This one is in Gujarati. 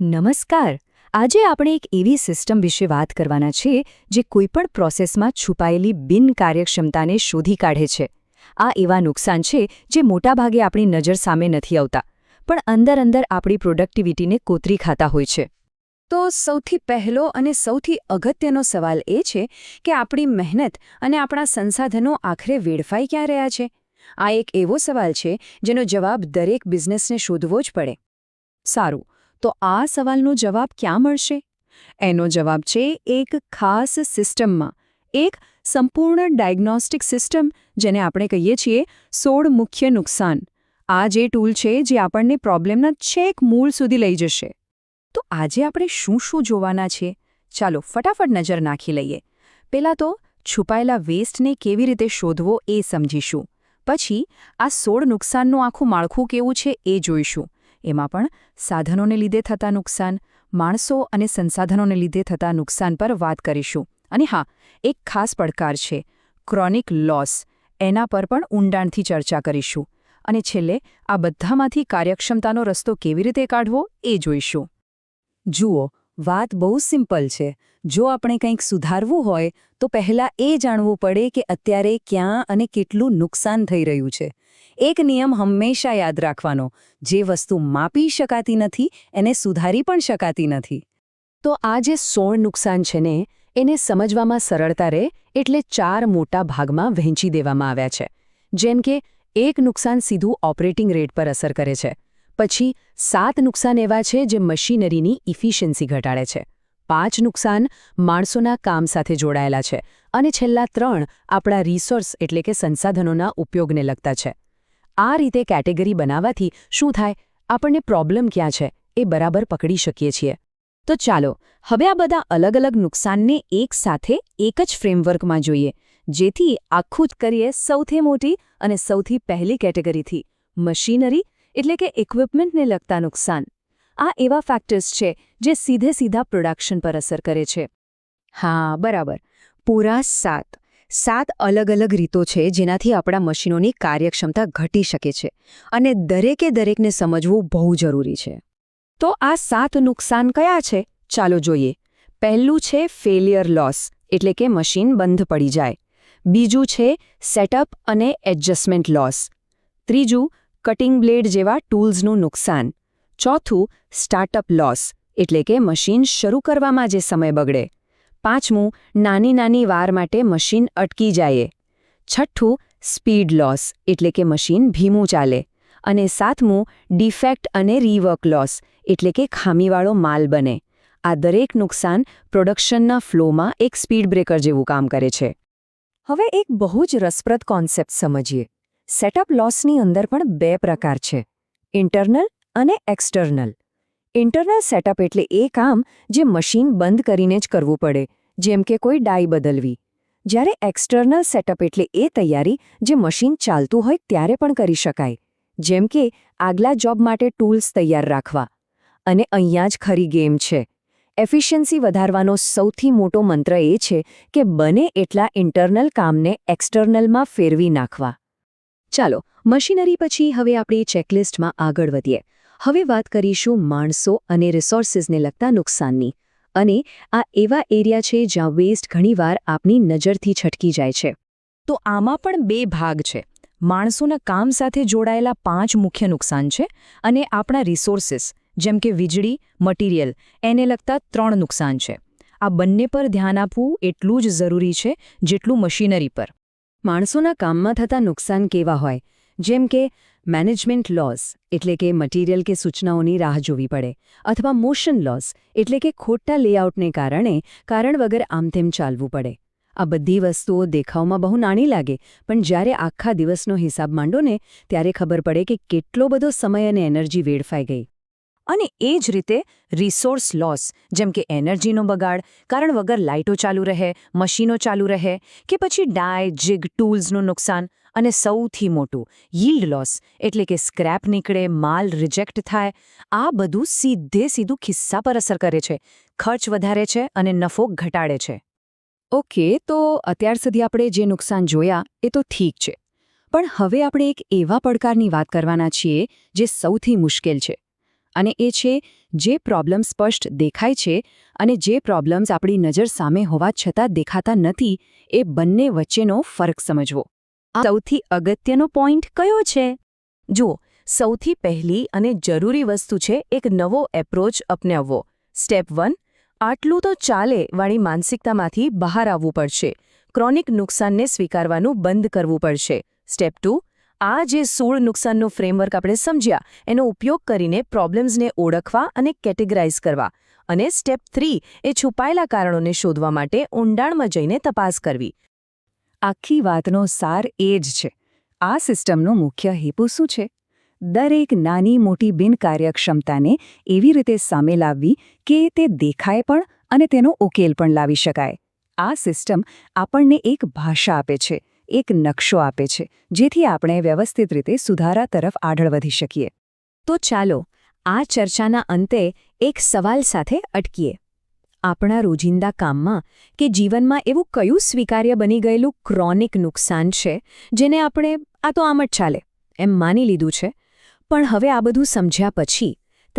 નમસ્કાર. આજે આપણે એક એવી સિસ્ટમ વિશે વાત કરવાના છીએ જે કોઈપણ પ્રોસેસમાં છુપાયેલી બિનકાર્યક્ષમતાને શોધી કાઢે છે. આ એવા નુકસાન છે જે મોટાભાગે આપણી નજર સામે નથી આવતા, પણ અંદર આપણી પ્રોડક્ટિવિટીને કોતરી ખાતા હોય છે. તો સૌથી પહેલો અને સૌથી અગત્યનો સવાલ એ છે કે આપણી મહેનત અને આપણા સંસાધનો આખરે વેડફાઈ ક્યાં રહ્યા છે? આ એક એવો સવાલ છે જેનો જવાબ દરેક બિઝનેસને શોધવો જ પડે. સારું, તો આ સવાલનો જવાબ ક્યાં મળશે? એનો જવાબ છે એક ખાસ સિસ્ટમમાં, એક સંપૂર્ણ ડાયગ્નોસ્ટિક સિસ્ટમ, જેને આપણે કહીએ છીએ 16 મુખ્ય નુકસાન. આ જે ટૂલ છે જે આપણને પ્રોબ્લેમના છેક મૂળ સુધી લઈ જશે. તો આજે આપણે શું જોવાના છે? ચાલો ફટાફટ નજર નાખી લઈએ. પહેલાં તો છુપાયેલા વેસ્ટને કેવી રીતે શોધવો એ સમજીશું. પછી આ 16 નુકસાનનું આખું માળખું કેવું છે એ જોઈશું. એમાં પણ સાધનોને લીધે થતા નુકસાન, માણસો અને સંસાધનોને લીધે થતા નુકસાન પર વાત કરીશું. અને હા, એક ખાસ પડકાર છે, ક્રોનિક લોસ. એના પર પણ ઊંડાણથી ચર્ચા કરીશું. અને છેલ્લે આ બધામાંથી કાર્યક્ષમતાનો રસ્તો કેવી રીતે કાઢવો એ જોઈશું. જુઓ, વાત બહુ સિમ્પલ છે. જો આપણે કંઈક સુધારવું હોય તો પહેલાં એ જાણવું પડે કે અત્યારે ક્યાં અને કેટલું નુકસાન થઈ રહ્યું છે. એક નિયમ હંમેશા યાદ રાખવાનો: જે વસ્તુ માપી શકાતી નથી એને સુધારી પણ શકાતી નથી. તો આ જે 16 નુકસાન છે ને, એને સમજવામાં સરળતા રહે એટલે 4 મોટા ભાગમાં વહેંચી દેવામાં આવ્યા છે. જેમ કે એક નુકસાન સીધું ઓપરેટિંગ રેટ પર અસર કરે છે. પછી 7 નુકસાન એવા છે જે મશીનરીની ઇફિશિયન્સી ઘટાડે છે. 5 નુકસાન માણસોના કામ સાથે જોડાયેલા છે. અને છેલ્લા 3 આપણા રિસોર્સ એટલે કે સંસાધનોના ઉપયોગને લગતા છે. આ રીતે કેટેગરી બનાવવાથી શું થાય? આપણને પ્રોબ્લેમ ક્યાં છે એ બરાબર પકડી શકીએ છીએ. તો ચાલો હવે આ બધા અલગ નુકસાનને એક સાથે એક જ ફ્રેમવર્કમાં જોઈએ, જેથી આખું જ કરીએ સૌથી મોટી અને સૌથી પહેલી કેટેગરીથી: મશીનરી એટલે કે ઇક્વિપમેન્ટને લગતા નુકસાન. આ એવા ફેક્ટર્સ છે જે સીધા પ્રોડક્શન પર અસર કરે છે. હા, બરાબર. પૂરા 7 અલગ રીતો છે જેનાથી આપણા મશીનોની કાર્યક્ષમતા ઘટી શકે છે, અને દરેકને સમજવું બહુ જરૂરી છે. તો આ 7 નુકસાન કયા છે? ચાલો જોઈએ. પહેલું છે ફેલિયર લોસ, એટલે કે મશીન બંધ પડી જાય. બીજું છે સેટઅપ અને એડજસ્ટમેન્ટ લોસ. ત્રીજું કટિંગ બ્લેડ જેવા ટૂલ્સનું નુકસાન. ચોથું સ્ટાર્ટઅપ લોસ, એટલે કે મશીન શરૂ કરવામાં જે સમય બગડે. પાંચમું નાની વાર માટે મશીન અટકી જાય. છઠ્ઠું સ્પીડ લોસ, એટલે કે મશીન ધીમું ચાલે. અને સાતમું ડિફેક્ટ અને રીવર્ક લોસ, એટલે કે ખામીવાળો માલ બને. આ દરેક નુકસાન પ્રોડક્શનના ફ્લોમાં એક સ્પીડ બ્રેકર જેવું કામ કરે છે. હવે એક બહુ જ રસપ્રદ કોન્સેપ્ટ સમજીએ. સેટઅપ લોસની અંદર પણ 2 પ્રકાર છે: ઇન્ટરનલ અને એક્સટર્નલ. ઇન્ટરનલ સેટઅપ એટલે એ કામ જે મશીન બંધ કરીને જ કરવું પડે, જેમ કે કોઈ ડાઈ બદલવી. જ્યારે એક્સટર્નલ સેટઅપ એટલે એ તૈયારી જે મશીન ચાલતું હોય ત્યારે પણ કરી શકાય, જેમ કે આગલા જોબ માટે ટૂલ્સ તૈયાર રાખવા. અને અહીંયા જ ખરી ગેમ છે. એફિશિયન્સી વધારવાનો સૌથી મોટો મંત્ર એ છે કે બને એટલા ઇન્ટરનલ કામને એક્સટર્નલમાં ફેરવી નાખવા. ચાલો, મશીનરી પછી હવે આપણે ચેકલિસ્ટમાં આગળ વધીએ. હવે વાત કરીશું માણસો અને રિસોર્સિસને લગતા નુકસાનની. અને આ એવા એરિયા છે જ્યાં વેસ્ટ ઘણીવાર આપણી નજરથી છટકી જાય છે. તો આમાં પણ 2 ભાગ છે: માણસોના કામ સાથે જોડાયેલા 5 મુખ્ય નુકસાન છે, અને આપણા રિસોર્સિસ જેમ કે વીજળી, મટીરિયલ, એને લગતા 3 નુકસાન છે. આ બંને પર ધ્યાન આપવું એટલું જ જરૂરી છે જેટલું મશીનરી પર. માણસોના કામમાં થતા નુકસાન કેવા હોય? જેમ કે મેનેજમેન્ટ લોસ, એટલે કે મટીરિયલ કે સૂચનાઓની રાહ જોવી પડે. અથવા મોશન લોસ, એટલે કે ખોટા લેઆઉટને કારણે કારણ વગર આમતેમ ચાલવું પડે. આ બધી વસ્તુઓ દેખાવમાં બહુ નાની લાગે, પણ જ્યારે આખા દિવસનો હિસાબ માંડો ને ત્યારે ખબર પડે કે કેટલો બધો સમય અને એનર્જી વેડફાઈ ગઈ. અને એ જ રીતે રિસોર્સ લોસ, જેમ કે એનર્જીનો બગાડ, કારણ વગર લાઇટો ચાલુ રહે, મશીનો ચાલુ રહે, કે પછી ડાય, જીગ, ટૂલ્સનું નુકસાન. અને સૌથી મોટું યીલ્ડ લોસ, એટલે કે સ્ક્રેપ નીકળે, માલ રિજેક્ટ થાય. આ બધું સીધું ખિસ્સા પર અસર કરે છે, ખર્ચ વધારે છે અને નફો ઘટાડે છે. ઓકે, તો અત્યાર સુધી આપણે જે નુકસાન જોયા એ તો ઠીક છે, પણ હવે આપણે એક એવા પડકારની વાત કરવાના છીએ જે સૌથી મુશ્કેલ છે. અને એ છે જે પ્રોબ્લેમ સ્પષ્ટ દેખાય છે અને જે પ્રોબ્લેમ્સ આપણી નજર સામે હોવા છતાં દેખાતા નથી એ બંને વચ્ચેનો ફરક સમજવો. આ સૌથી અગત્યનો પોઈન્ટ કયો છે? જુઓ, સૌથી પહેલી અને જરૂરી વસ્તુ છે એક નવો એપ્રોચ અપનાવવો. સ્ટેપ 1, આટલું તો ચાલે વાળી માનસિકતામાંથી બહાર આવવું પડશે. ક્રોનિક નુકસાનને સ્વીકારવાનું બંધ કરવું પડશે. સ્ટેપ 2, આ જે 16 નુકસાનનો ફ્રેમવર્ક આપણે સમજ્યા એનો ઉપયોગ કરીને પ્રોબ્લેમ્સને ઓળખવા અને કેટેગરાઇઝ કરવા. અને સ્ટેપ 3, એ છુપાયેલા કારણોને શોધવા માટે ઊંડાણમાં જઈને તપાસ કરવી. આખી વાતનો સાર એ જ છે. આ સિસ્ટમનો મુખ્ય હેતુ શું છે? દરેક નાની મોટી બિનકાર્યક્ષમતાને એવી રીતે સામે લાવવી કે તે દેખાય પણ અને તેનો ઉકેલ પણ લાવી શકાય. આ સિસ્ટમ આપણને એક ભાષા આપે છે, એક નકશો આપે છે, જેથી આપણે વ્યવસ્થિત રીતે સુધારા તરફ આગળ વધી શકીએ. તો ચાલો આ ચર્ચાના અંતે એક સવાલ સાથે અટકીએ. આપણા રોજિંદા કામમાં કે જીવનમાં એવું કયું સ્વીકાર્ય બની ગયેલું ક્રોનિક નુકસાન છે જેને આપણે આ તો આમ જ ચાલે એમ માની લીધું છે, પણ હવે આ બધું સમજ્યા પછી